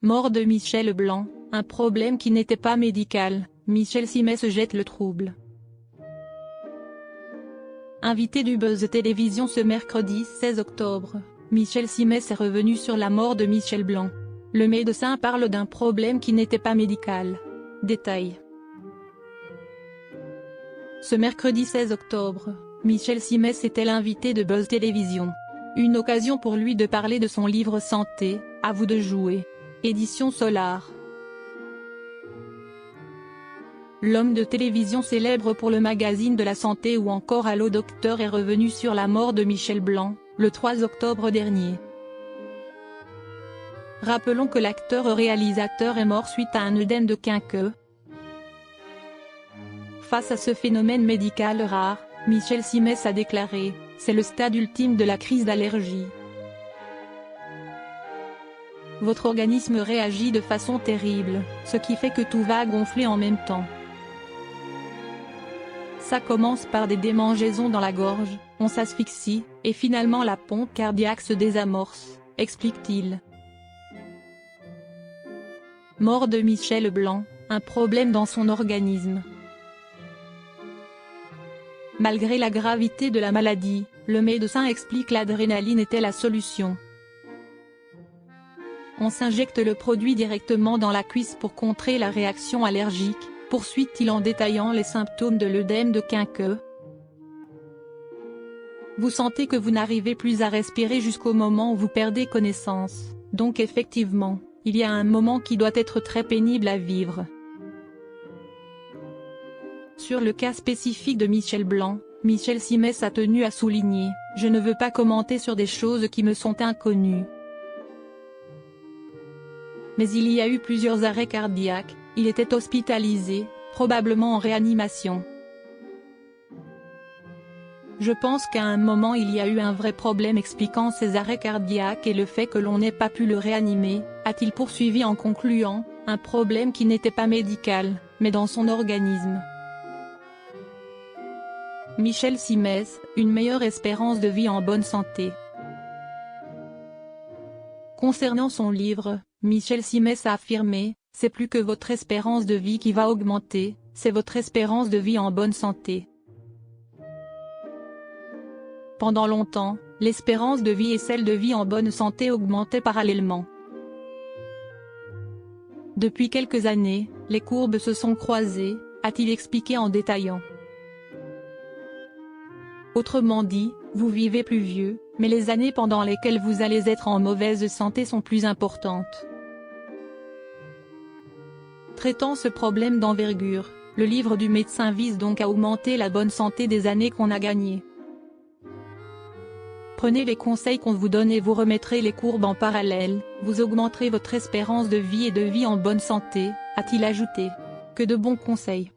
Mort de Michel Blanc, un problème qui n'était pas médical, Michel Simès jette le trouble. Invité du Buzz Télévision ce mercredi 16 octobre, Michel Simès est revenu sur la mort de Michel Blanc. Le médecin parle d'un problème qui n'était pas médical. Détail. Ce mercredi 16 octobre, Michel Simès était l'invité de Buzz Télévision. Une occasion pour lui de parler de son livre Santé, à vous de jouer. Édition Solar. L'homme de télévision célèbre pour le magazine de la santé ou encore Allo Docteur est revenu sur la mort de Michel Blanc, le 3 octobre dernier. Rappelons que l'acteur-réalisateur est mort suite à un œdème de quinqueux. Face à ce phénomène médical rare, Michel Simès a déclaré « C'est le stade ultime de la crise d'allergie. Votre organisme réagit de façon terrible, ce qui fait que tout va gonfler en même temps. Ça commence par des démangeaisons dans la gorge, on s'asphyxie, et finalement la pompe cardiaque se désamorce », explique-t-il. Mort de Michel Blanc, un problème dans son organisme. Malgré la gravité de la maladie, le médecin explique l'adrénaline était la solution. On s'injecte le produit directement dans la cuisse pour contrer la réaction allergique, poursuit-il en détaillant les symptômes de l'œdème de quinqueux. Vous sentez que vous n'arrivez plus à respirer jusqu'au moment où vous perdez connaissance, donc effectivement, il y a un moment qui doit être très pénible à vivre. Sur le cas spécifique de Michel Blanc, Michel Simès a tenu à souligner « Je ne veux pas commenter sur des choses qui me sont inconnues. Mais il y a eu plusieurs arrêts cardiaques, il était hospitalisé, probablement en réanimation. Je pense qu'à un moment il y a eu un vrai problème expliquant ces arrêts cardiaques et le fait que l'on n'ait pas pu le réanimer, a-t-il poursuivi en concluant, un problème qui n'était pas médical, mais dans son organisme. Michel Simès, une meilleure espérance de vie en bonne santé. Concernant son livre, Michel Simès a affirmé « C'est plus que votre espérance de vie qui va augmenter, c'est votre espérance de vie en bonne santé. » Pendant longtemps, l'espérance de vie et celle de vie en bonne santé augmentaient parallèlement. Depuis quelques années, les courbes se sont croisées, a-t-il expliqué en détaillant. Autrement dit, vous vivez plus vieux, mais les années pendant lesquelles vous allez être en mauvaise santé sont plus importantes. Traitant ce problème d'envergure, le livre du médecin vise donc à augmenter la bonne santé des années qu'on a gagnées. Prenez les conseils qu'on vous donne et vous remettrez les courbes en parallèle, vous augmenterez votre espérance de vie et de vie en bonne santé, a-t-il ajouté. Que de bons conseils.